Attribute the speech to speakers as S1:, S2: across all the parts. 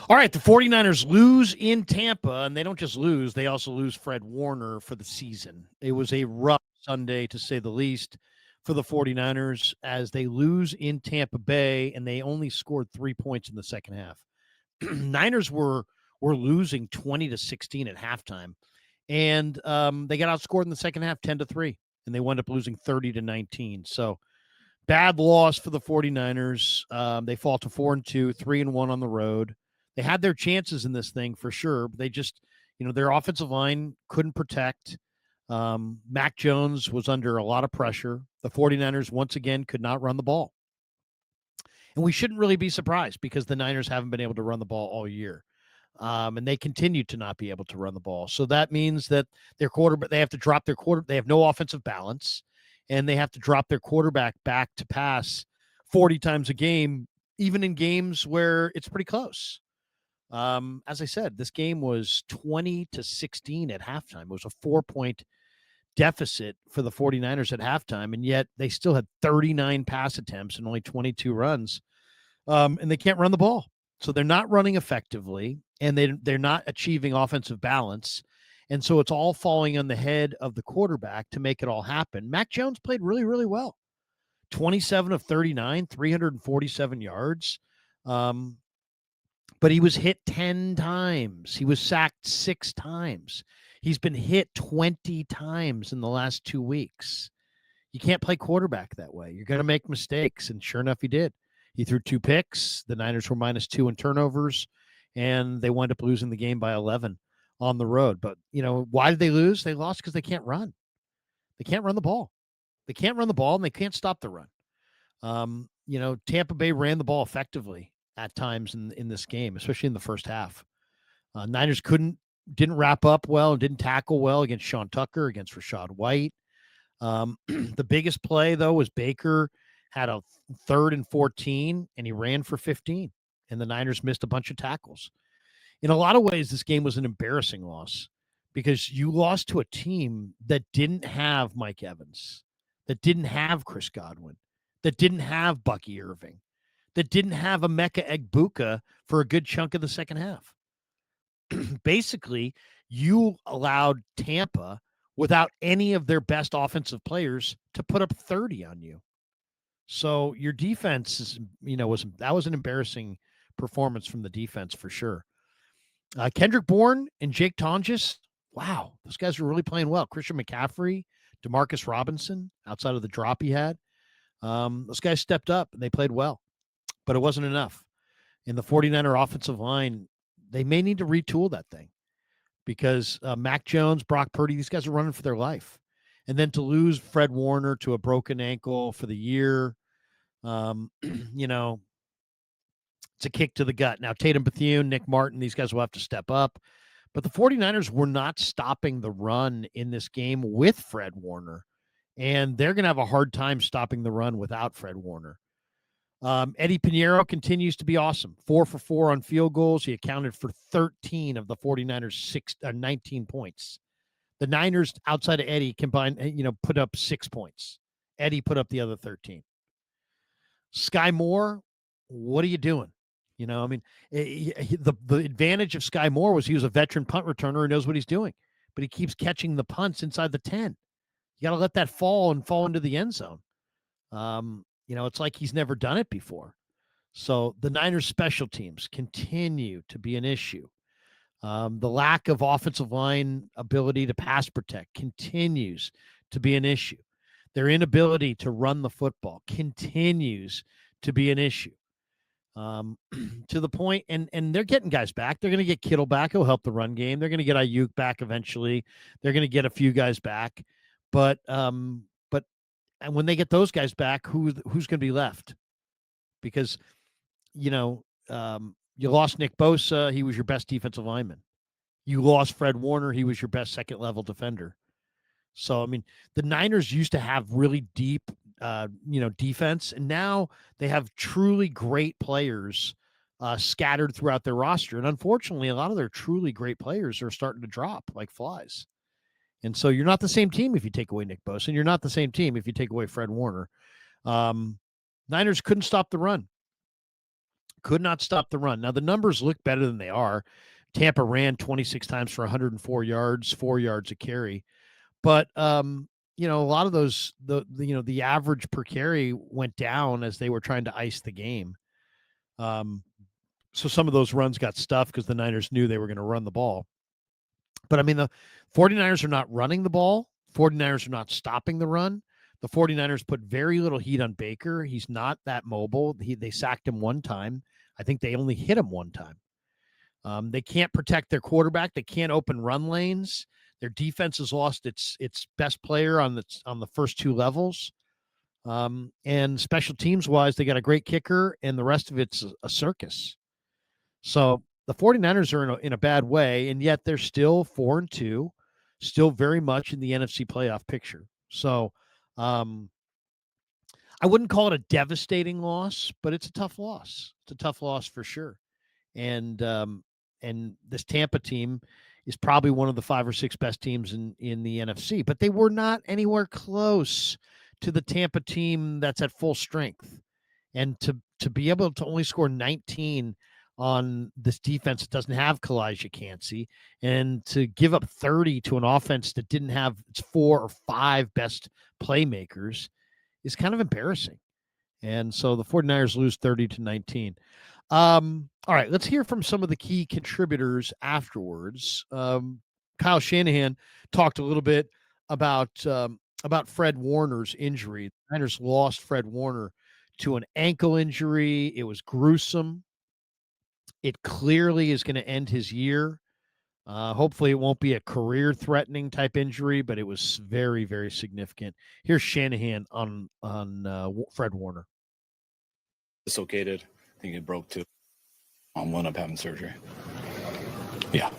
S1: All right, the 49ers lose in Tampa, and they don't just lose, they also lose Fred Warner for the season. It was a rough Sunday, to say the least, for the 49ers as they lose in Tampa Bay, and they only scored 3 points in the second half. Niners were losing 20-16 at halftime, and they got outscored in the second half 10-3, and they wound up losing 30-19. So bad loss for the 49ers. They fall to 4-2, 3-1 on the road. They had their chances in this thing for sure, but they just, their offensive line couldn't protect. Mac Jones was under a lot of pressure. The 49ers, once again, could not run the ball. And we shouldn't really be surprised because the Niners haven't been able to run the ball all year. And they continue to not be able to run the ball. So that means that their quarterback, they have to drop their quarter. They have no offensive balance, and they have to drop their quarterback back to pass 40 times a game, even in games where it's pretty close. As I said, this game was 20-16 at halftime. It was a 4-point deficit for the 49ers at halftime, and yet they still had 39 pass attempts and only 22 runs. And they can't run the ball. So they're not running effectively, and they're not achieving offensive balance. And so it's all falling on the head of the quarterback to make it all happen. Mac Jones played really, really well. 27 of 39, 347 yards. But he was hit 10 times. He was sacked 6 times. He's been hit 20 times in the last 2 weeks. You can't play quarterback that way. You're going to make mistakes. And sure enough, he did. He threw 2 picks. The Niners were -2 in turnovers, and they wound up losing the game by 11 on the road. But, why did they lose? They lost because they can't run. They can't run the ball. They can't run the ball, and they can't stop the run. Tampa Bay ran the ball effectively at times in this game, especially in the first half. Niners didn't wrap up well and didn't tackle well against Sean Tucker, against Rashad White. The biggest play, though, was Baker had a 3rd and 14, and he ran for 15, and the Niners missed a bunch of tackles. In a lot of ways, this game was an embarrassing loss because you lost to a team that didn't have Mike Evans, that didn't have Chris Godwin, that didn't have Bucky Irving, that didn't have Emeka Egbuka for a good chunk of the second half. Basically, you allowed Tampa, without any of their best offensive players, to put up 30 on you. So your defense is, that was an embarrassing performance from the defense for sure. Kendrick Bourne and Jake Tonjes, wow, those guys were really playing well. Christian McCaffrey, Demarcus Robinson, outside of the drop he had, those guys stepped up and they played well, but it wasn't enough. In the 49er offensive line, they may need to retool that thing because Mac Jones, Brock Purdy, these guys are running for their life. And then to lose Fred Warner to a broken ankle for the year, it's a kick to the gut. Now, Tatum Bethune, Nick Martin, these guys will have to step up. But the 49ers were not stopping the run in this game with Fred Warner. And they're going to have a hard time stopping the run without Fred Warner. Eddie Pinheiro continues to be awesome. 4 for 4 on field goals. He accounted for 13 of the 49ers' 19 points. The Niners, outside of Eddie, combined, put up 6 points. Eddie put up the other 13. Sky Moore, what are you doing? The advantage of Sky Moore was he was a veteran punt returner who knows what he's doing, but he keeps catching the punts inside the 10. You got to let that fall into the end zone. It's like he's never done it before. So the Niners special teams continue to be an issue. The lack of offensive line ability to pass protect continues to be an issue. Their inability to run the football continues to be an issue. To the point, and they're getting guys back. They're going to get Kittle back. He'll help the run game. They're going to get Ayuk back eventually. They're going to get a few guys back. But and when they get those guys back, who's going to be left? Because, you lost Nick Bosa. He was your best defensive lineman. You lost Fred Warner. He was your best second-level defender. So, the Niners used to have really deep, defense, and now they have truly great players scattered throughout their roster. And unfortunately, a lot of their truly great players are starting to drop like flies. And so you're not the same team if you take away Nick Bosa, and you're not the same team if you take away Fred Warner. Niners couldn't stop the run. could not stop the run. Now, the numbers look better than they are. Tampa ran 26 times for 104 yards, 4 yards a carry. But, a lot of those, the average per carry went down as they were trying to ice the game. So some of those runs got stuffed because the Niners knew they were going to run the ball. But, I mean, the 49ers are not running the ball. 49ers are not stopping the run. The 49ers put very little heat on Baker. He's not that mobile. They sacked him one time. I think they only hit him one time. They can't protect their quarterback. They can't open run lanes. Their defense has lost its best player on the first two levels. And special teams wise, they got a great kicker, and the rest of it's a circus. So the 49ers are in a bad way, and yet they're still 4-2, still very much in the NFC playoff picture. So I wouldn't call it a devastating loss, but it's a tough loss. It's a tough loss for sure. And this Tampa team is probably one of the 5 or 6 best teams in the NFC, but they were not anywhere close to the Tampa team that's at full strength. And to be able to only score 19 on this defense that doesn't have Kalijah Cansey, and to give up 30 to an offense that didn't have its 4 or 5 best playmakers is kind of embarrassing. And so the 49ers lose 30-19. All right, let's hear from some of the key contributors afterwards. Kyle Shanahan talked a little bit about Fred Warner's injury. The Niners lost Fred Warner to an ankle injury. It was gruesome. It clearly is going to end his year. Hopefully it won't be a career-threatening type injury, but it was very, very significant. Here's Shanahan on Fred Warner.
S2: Dislocated. I think it broke too. Wound up having surgery. Yeah.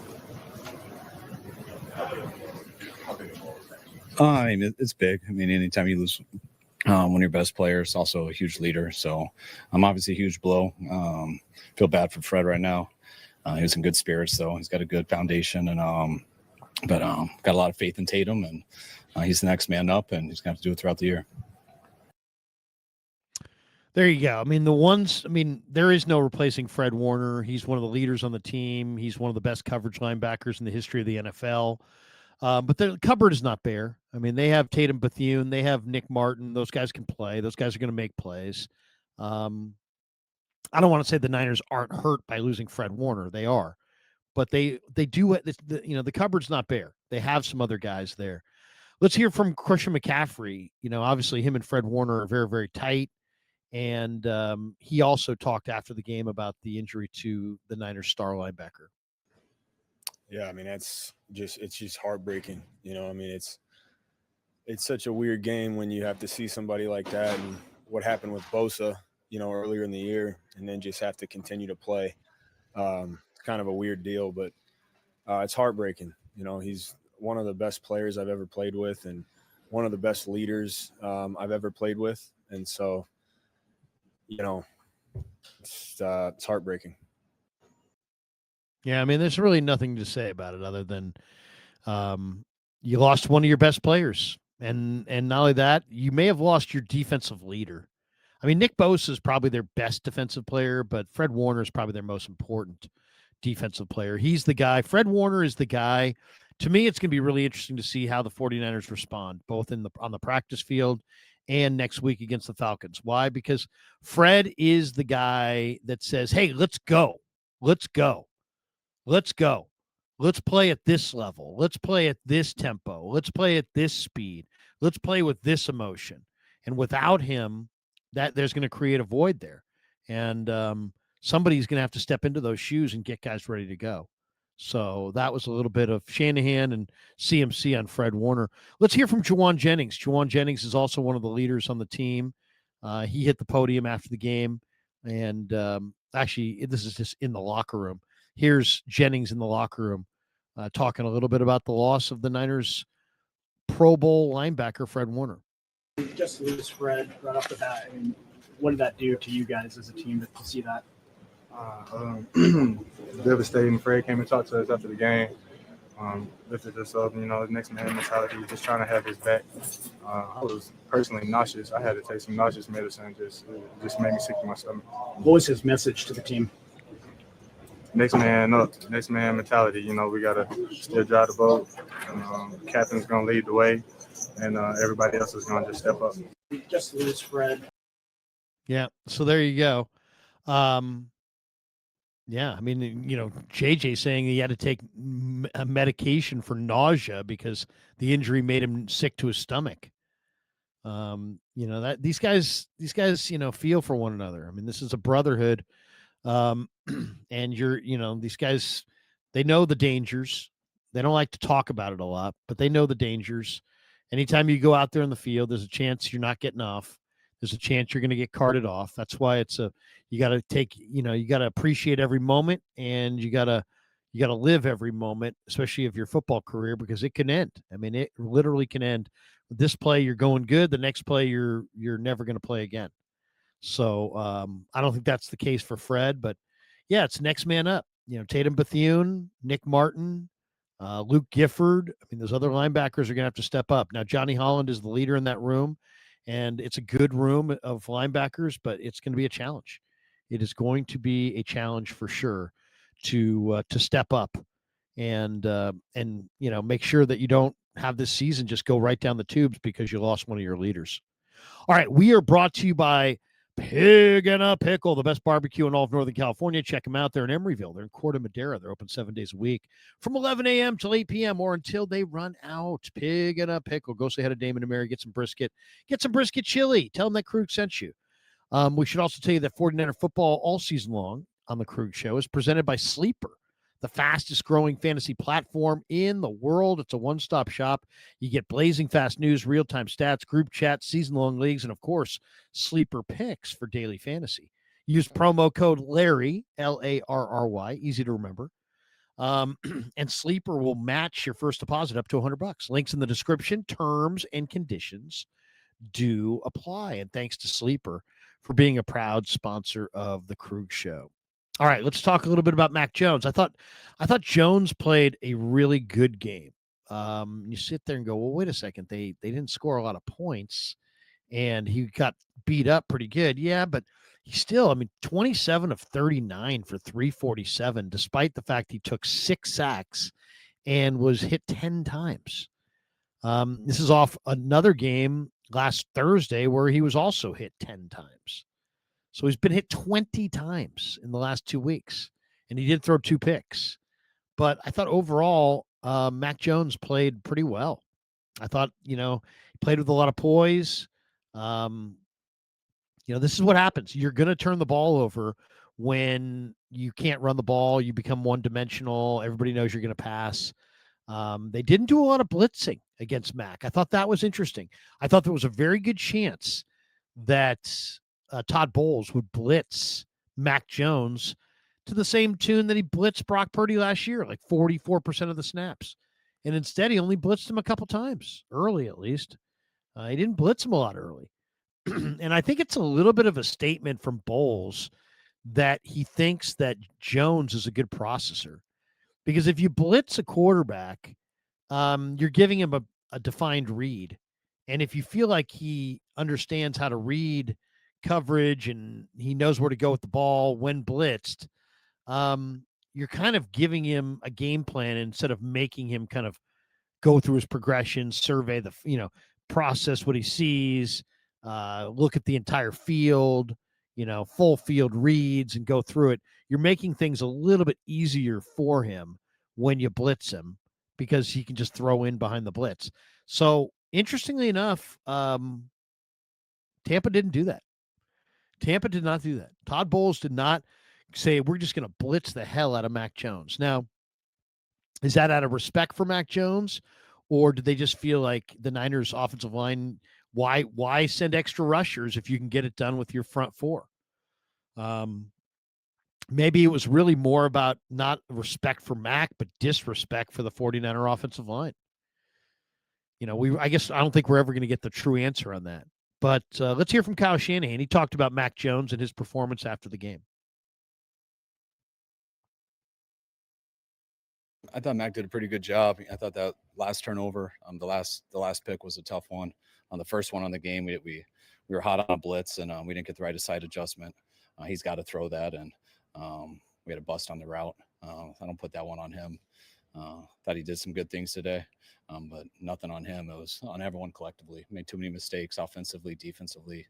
S2: I mean, it's big. I mean, anytime you lose one of your best players, also a huge leader. So obviously a huge blow. Feel bad for Fred right now. He was in good spirits, though. He's got a good foundation, and got a lot of faith in Tatum, and he's the next man up, and he's going to have to do it throughout the year.
S1: There you go. I mean, there is no replacing Fred Warner. He's one of the leaders on the team. He's one of the best coverage linebackers in the history of the NFL. But the cupboard is not bare. I mean, they have Tatum Bethune. They have Nick Martin. Those guys can play. Those guys are going to make plays. I don't want to say the Niners aren't hurt by losing Fred Warner. They are. But they do – the cupboard's not bare. They have some other guys there. Let's hear from Christian McCaffrey. Obviously him and Fred Warner are very, very tight. And he also talked after the game about the injury to the Niners star linebacker.
S3: Yeah, I mean, it's just heartbreaking. I mean, it's such a weird game when you have to see somebody like that, and what happened with Bosa, earlier in the year, and then just have to continue to play. It's kind of a weird deal, but it's heartbreaking. He's one of the best players I've ever played with, and one of the best leaders I've ever played with. And so, it's heartbreaking.
S1: Yeah, I mean, there's really nothing to say about it other than you lost one of your best players. And not only that, you may have lost your defensive leader. I mean, Nick Bosa is probably their best defensive player, but Fred Warner is probably their most important defensive player. He's the guy. Fred Warner is the guy. To me, it's going to be really interesting to see how the 49ers respond, both on the practice field and next week against the Falcons. Why? Because Fred is the guy that says, hey, let's go. Let's go. Let's go. Let's play at this level. Let's play at this tempo. Let's play at this speed. Let's play with this emotion. And without him, that there's going to create a void there. And somebody's going to have to step into those shoes and get guys ready to go. So that was a little bit of Shanahan and CMC on Fred Warner. Let's hear from Jauan Jennings. Jauan Jennings is also one of the leaders on the team. He hit the podium after the game. And actually, this is just in the locker room. Here's Jennings in the locker room talking a little bit about the loss of the Niners Pro Bowl linebacker, Fred Warner.
S4: Just lose Fred right off the bat. I mean, what did that do to you guys as a team to see that?
S5: Devastating. Fred came and talked to us after the game. lifted us up. Next man mentality, just trying to have his back. I was personally nauseous. I had to take some nauseous medicine. It just made me sick to my stomach.
S4: What was his message to the team?
S5: Next man up, next man mentality. We got to still drive the boat. And, captain's going to lead the way, and everybody else is going to just step up.
S4: Just lose Fred.
S1: Yeah. So there you go. Yeah. I mean, JJ saying he had to take a medication for nausea because the injury made him sick to his stomach. That these guys, feel for one another. I mean, this is a brotherhood. And these guys, they know the dangers. They don't like to talk about it a lot, but they know the dangers. Anytime you go out there in the field, there's a chance you're not getting off. There's a chance you're going to get carted off. That's why you got to take, you got to appreciate every moment, and you got to live every moment, especially of your football career, because it can end. I mean, it literally can end. With this play, you're going good. The next play, you're never going to play again. So I don't think that's the case for Fred, but yeah, it's next man up. Tatum Bethune, Nick Martin, Luke Gifford. I mean, those other linebackers are going to have to step up. Now, Johnny Holland is the leader in that room, and it's a good room of linebackers, but it's going to be a challenge. It is going to be a challenge for sure to step up and make sure that you don't have this season just go right down the tubes because you lost one of your leaders. All right, we are brought to you by Pig and a Pickle, the best barbecue in all of Northern California. Check them out. They're in Emeryville. They're in Corte Madera. They're open 7 days a week from 11 a.m. till 8 p.m. or until they run out. Pig and a Pickle. Go say hi to Damon and Mary. Get some brisket. Get some brisket chili. Tell them that Krug sent you. We should also tell you that 49er football all season long on the Krug Show is presented by Sleeper, the fastest growing fantasy platform in the world. It's a one-stop shop. You get blazing fast news, real-time stats, group chats, season-long leagues, and of course, sleeper picks for daily fantasy. Use promo code Larry, Larry, easy to remember. And Sleeper will match your first deposit up to $100. Links in the description. Terms and conditions do apply. And thanks to Sleeper for being a proud sponsor of the Krug Show. All right, let's talk a little bit about Mac Jones. I thought Jones played a really good game. You sit there and go, well, wait a second. They didn't score a lot of points, and he got beat up pretty good. Yeah, but he still, 27 of 39 for 347, despite the fact he took 6 sacks and was hit 10 times. This is off another game last Thursday where he was also hit 10 times. So he's been hit 20 times in the last 2 weeks, and he did throw 2 picks. But I thought overall, Mac Jones played pretty well. I thought, he played with a lot of poise. This is what happens. You're going to turn the ball over when you can't run the ball. You become one-dimensional. Everybody knows you're going to pass. They didn't do a lot of blitzing against Mac. I thought that was interesting. I thought there was a very good chance that Todd Bowles would blitz Mac Jones to the same tune that he blitzed Brock Purdy last year, like 44% of the snaps. And instead, he only blitzed him a couple times, early at least. He didn't blitz him a lot early. And I think it's a little bit of a statement from Bowles that he thinks that Jones is a good processor. Because if you blitz a quarterback, you're giving him a defined read. And if you feel like he understands how to read coverage and he knows where to go with the ball when blitzed, you're kind of giving him a game plan instead of making him kind of go through his progression, survey the, process what he sees, look at the entire field, full field reads and go through it. You're making things a little bit easier for him when you blitz him because he can just throw in behind the blitz. So interestingly enough, Tampa didn't do that. Tampa did not do that. Todd Bowles did not say, we're just going to blitz the hell out of Mac Jones. Now, is that out of respect for Mac Jones, or did they just feel like the Niners offensive line, why send extra rushers if you can get it done with your front four? Maybe it was really more about not respect for Mac, but disrespect for the 49er offensive line. I guess I don't think we're ever going to get the true answer on that. But let's hear from Kyle Shanahan. He talked about Mac Jones and his performance after the game.
S2: I thought Mac did a pretty good job. I thought that last turnover, the last pick was a tough one. On the first one on the game, we were hot on a blitz and we didn't get the right side adjustment. He's got to throw that, and we had a bust on the route. I don't put that one on him. Thought he did some good things today, but nothing on him. It was on everyone collectively. Made too many mistakes offensively, defensively.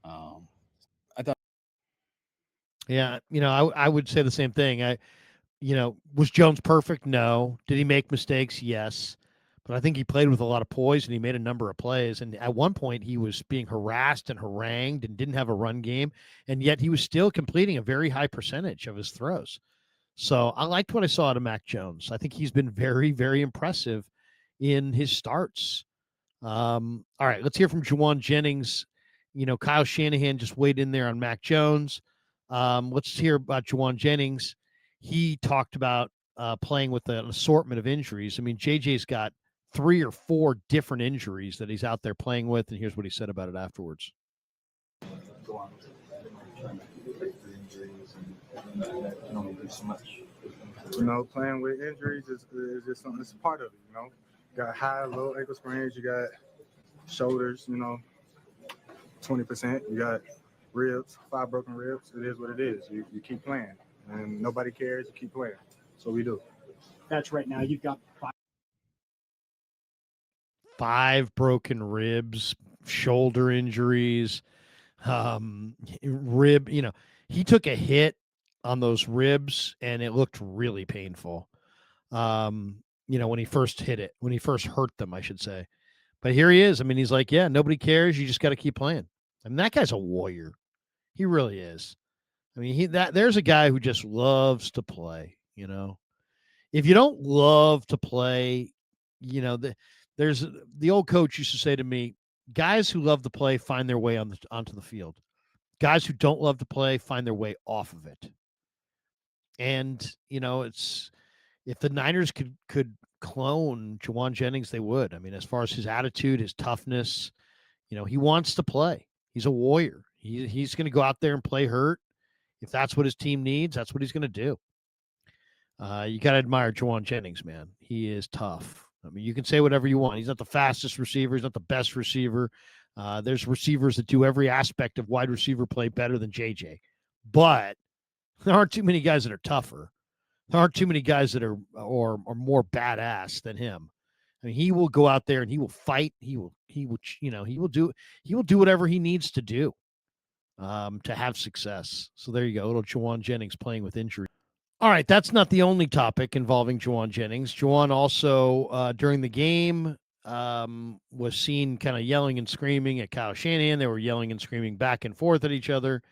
S2: I thought.
S1: Yeah, I would say the same thing. Was Jones perfect? No. Did he make mistakes? Yes. But I think he played with a lot of poise and he made a number of plays. And at one point, he was being harassed and harangued and didn't have a run game. And yet he was still completing a very high percentage of his throws. So I liked what I saw out of Mac Jones. I think he's been very, very impressive in his starts. All right, let's hear from Jauan Jennings. Kyle Shanahan just weighed in there on Mac Jones. Let's hear about Jauan Jennings. He talked about playing with an assortment of injuries. I mean, JJ's got 3 or 4 different injuries that he's out there playing with, and here's what he said about it afterwards.
S5: Playing with injuries is just something that's a part of it, Got high, low ankle sprains, you got shoulders, 20%, you got ribs, 5 broken ribs. It is what it is. You keep playing, and nobody cares. You keep playing. So we do.
S4: That's right now. You've got
S1: 5 broken ribs, shoulder injuries, rib. He took a hit on those ribs, and it looked really painful. When he first hurt them, I should say. But here he is. I mean, he's like, yeah, nobody cares. You just got to keep playing. I mean, that guy's a warrior. He really is. I mean, there's a guy who just loves to play, If you don't love to play, there's the old coach used to say to me, guys who love to play find their way onto the field. Guys who don't love to play find their way off of it. And, it's if the Niners could clone Jauan Jennings, they would. I mean, as far as his attitude, his toughness, he wants to play. He's a warrior. He's going to go out there and play hurt. If that's what his team needs, that's what he's going to do. You got to admire Jauan Jennings, man. He is tough. I mean, you can say whatever you want. He's not the fastest receiver. He's not the best receiver. There's receivers that do every aspect of wide receiver play better than JJ. But there aren't too many guys that are tougher. There aren't too many guys that are or more badass than him. I mean, he will go out there and he will fight. He will do whatever he needs to do to have success. So there you go. Little Jauan Jennings playing with injury. All right, that's not the only topic involving Jauan Jennings. Jauan also, during the game, was seen kind of yelling and screaming at Kyle Shanahan. They were yelling and screaming back and forth at each other.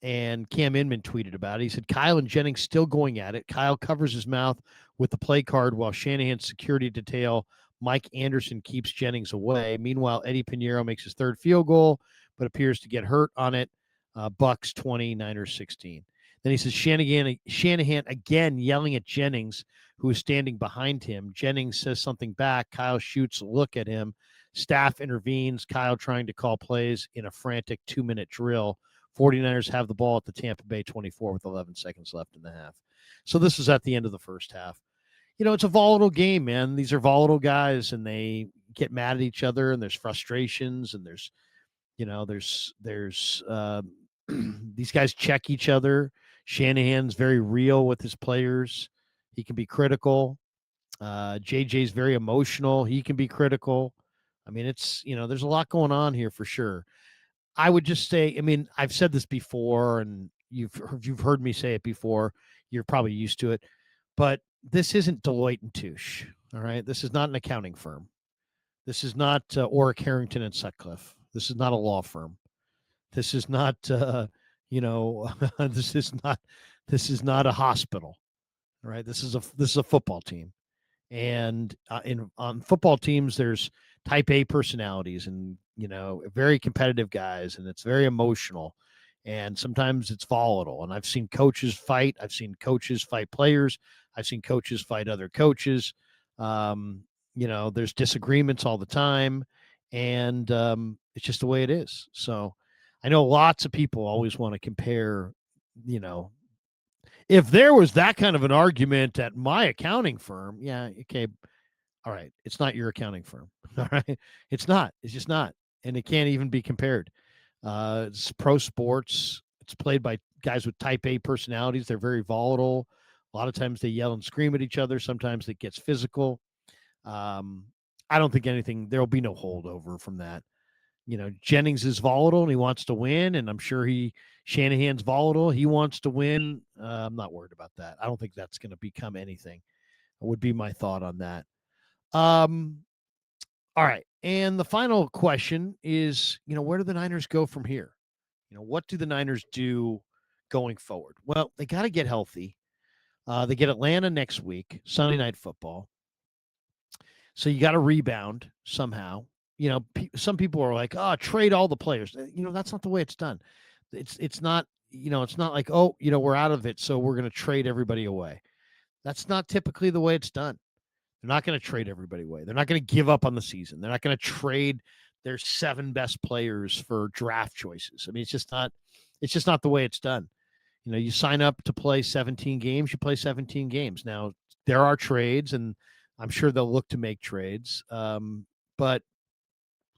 S1: And Cam Inman tweeted about it. He said, Kyle and Jennings still going at it. Kyle covers his mouth with the play card while Shanahan's security detail, Mike Anderson, keeps Jennings away. Meanwhile, Eddie Pinheiro makes his 3rd field goal, but appears to get hurt on it. Bucs 20, Niners 16. Then he says, Shanahan again yelling at Jennings, who is standing behind him. Jennings says something back. Kyle shoots a look at him. Staff intervenes. Kyle trying to call plays in a frantic 2-minute drill. 49ers have the ball at the Tampa Bay 24 with 11 seconds left in the half. So this is at the end of the first half. It's a volatile game, man. These are volatile guys, and they get mad at each other, and there's frustrations, and there's these guys check each other. Shanahan's very real with his players. He can be critical. JJ's very emotional. He can be critical. I mean, it's, there's a lot going on here for sure. I would just say, I mean, I've said this before, and you've heard me say it before. You're probably used to it, but this isn't Deloitte and Touche. All right. This is not an accounting firm. This is not Orrick Harrington and Sutcliffe. This is not a law firm. This is not, this is not a hospital. All right. This is a football team. And on football teams, there's type A personalities and, very competitive guys, and it's very emotional, and sometimes it's volatile. And I've seen coaches fight. I've seen coaches fight players. I've seen coaches fight other coaches. There's disagreements all the time, and it's just the way it is. So I know lots of people always want to compare, If there was that kind of an argument at my accounting firm, yeah, okay, all right, it's not your accounting firm. All right, it's not. It's just not, and it can't even be compared. It's pro sports. It's played by guys with type A personalities. They're very volatile. A lot of times they yell and scream at each other. Sometimes it gets physical. I don't think anything. There'll be no holdover from that. Jennings is volatile and he wants to win, and I'm sure Shanahan's volatile. He wants to win. I'm not worried about that. I don't think that's going to become anything. Would be my thought on that. All right. And the final question is, where do the Niners go from here? What do the Niners do going forward? Well, they got to get healthy. They get Atlanta next week, Sunday Night Football. So you got to rebound somehow. Some people are like, oh, trade all the players. That's not the way it's done. It's not, it's not like, oh, we're out of it, so we're going to trade everybody away. That's not typically the way it's done. They're not going to trade everybody away. They're not going to give up on the season. They're not going to trade their 7 best players for draft choices. I mean, it's just not the way it's done. You sign up to play 17 games, you play 17 games. Now, there are trades, and I'm sure they'll look to make trades. But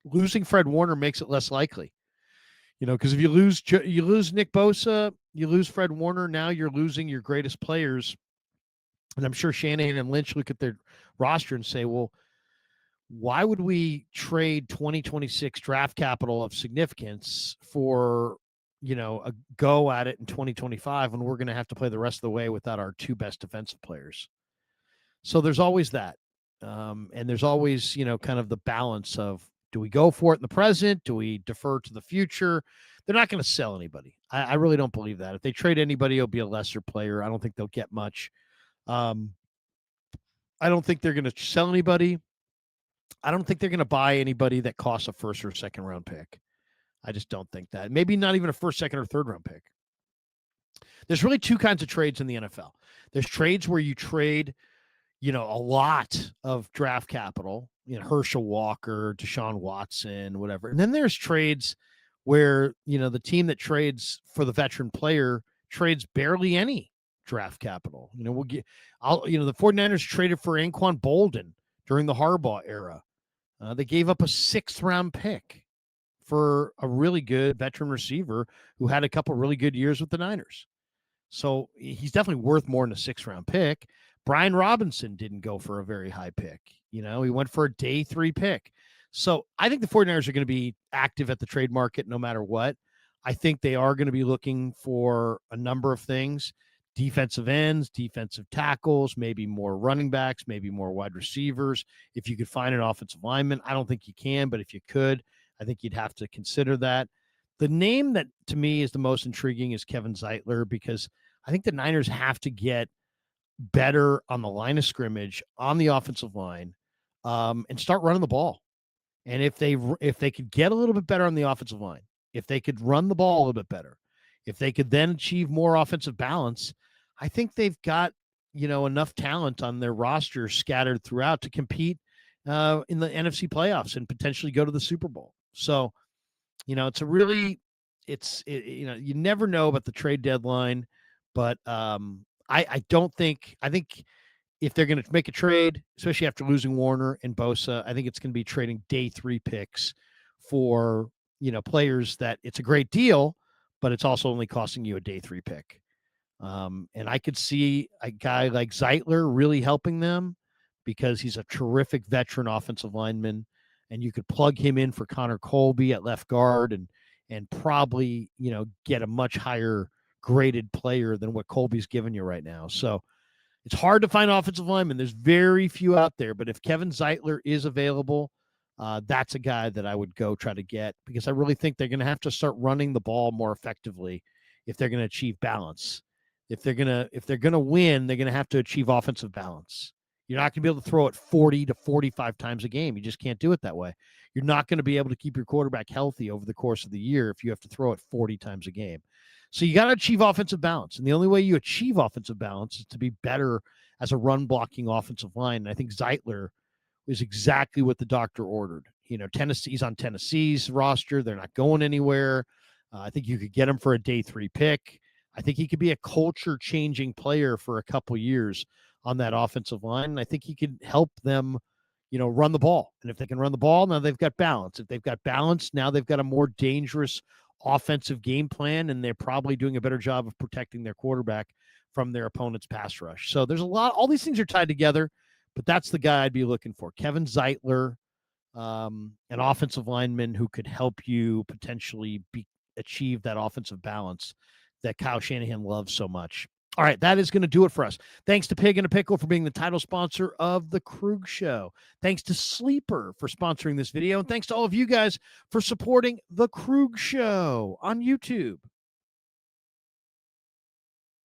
S1: losing Fred Warner makes it less likely. Because if you lose Nick Bosa, you lose Fred Warner, now you're losing your greatest players. And I'm sure Shanahan and Lynch look at their roster and say, well, why would we trade 2026 draft capital of significance for, a go at it in 2025 when we're going to have to play the rest of the way without our 2 best defensive players? So there's always that. And there's always, kind of the balance of, do we go for it in the present? Do we defer to the future? They're not going to sell anybody. I really don't believe that. If they trade anybody, it'll be a lesser player. I don't think they'll get much. I don't think they're going to sell anybody. I don't think they're going to buy anybody that costs a first or second round pick. I just don't think that. Maybe not even a first, second, or third round pick. There's really 2 kinds of trades in the NFL. There's trades where you trade, a lot of draft capital, Herschel Walker, Deshaun Watson, whatever. And then there's trades where, the team that trades for the veteran player trades barely any draft capital. The 49ers traded for Anquan Bolden during the Harbaugh era. They gave up a 6th round pick for a really good veteran receiver who had a couple really good years with the Niners. So he's definitely worth more than a 6th round pick. Brian Robinson didn't go for a very high pick. He went for a day 3 pick. So I think the 49ers are going to be active at the trade market no matter what. I think they are going to be looking for a number of things. Defensive ends, defensive tackles, maybe more running backs, maybe more wide receivers. If you could find an offensive lineman, I don't think you can, but if you could, I think you'd have to consider that. The name that to me is the most intriguing is Kevin Zeitler, because I think the Niners have to get better on the line of scrimmage, on the offensive line, and start running the ball. And if they could get a little bit better on the offensive line, if they could run the ball a little bit better, if they could then achieve more offensive balance, I think they've got, enough talent on their roster scattered throughout to compete in the NFC playoffs and potentially go to the Super Bowl. So, it's a really, you never know about the trade deadline, but I think if they're going to make a trade, especially after losing Warner and Bosa, I think it's going to be trading day 3 picks for, players that it's a great deal, but it's also only costing you a day 3 pick. And I could see a guy like Zeitler really helping them because he's a terrific veteran offensive lineman, and you could plug him in for Connor Colby at left guard and probably, get a much higher graded player than what Colby's giving you right now. So it's hard to find offensive linemen. There's very few out there, but if Kevin Zeitler is available, that's a guy that I would go try to get, because I really think they're going to have to start running the ball more effectively if they're going to achieve balance. If they're going to win, they're going to have to achieve offensive balance. You're not going to be able to throw it 40 to 45 times a game. You just can't do it that way. You're not going to be able to keep your quarterback healthy over the course of the year if you have to throw it 40 times a game. So you got to achieve offensive balance. And the only way you achieve offensive balance is to be better as a run blocking offensive line. And I think Zeitler is exactly what the doctor ordered. Tennessee's on Tennessee's roster. They're not going anywhere. I think you could get him for a day 3 pick. I think he could be a culture-changing player for a couple years on that offensive line. And I think he could help them, run the ball. And if they can run the ball, now they've got balance. If they've got balance, now they've got a more dangerous offensive game plan, and they're probably doing a better job of protecting their quarterback from their opponent's pass rush. So there's all these things are tied together, but that's the guy I'd be looking for. Kevin Zeitler, an offensive lineman who could help you potentially achieve that offensive balance that Kyle Shanahan loves so much. All right, that is going to do it for us. Thanks to Pig and a Pickle for being the title sponsor of The Krug Show. Thanks to Sleeper for sponsoring this video. And thanks to all of you guys for supporting The Krug Show on YouTube.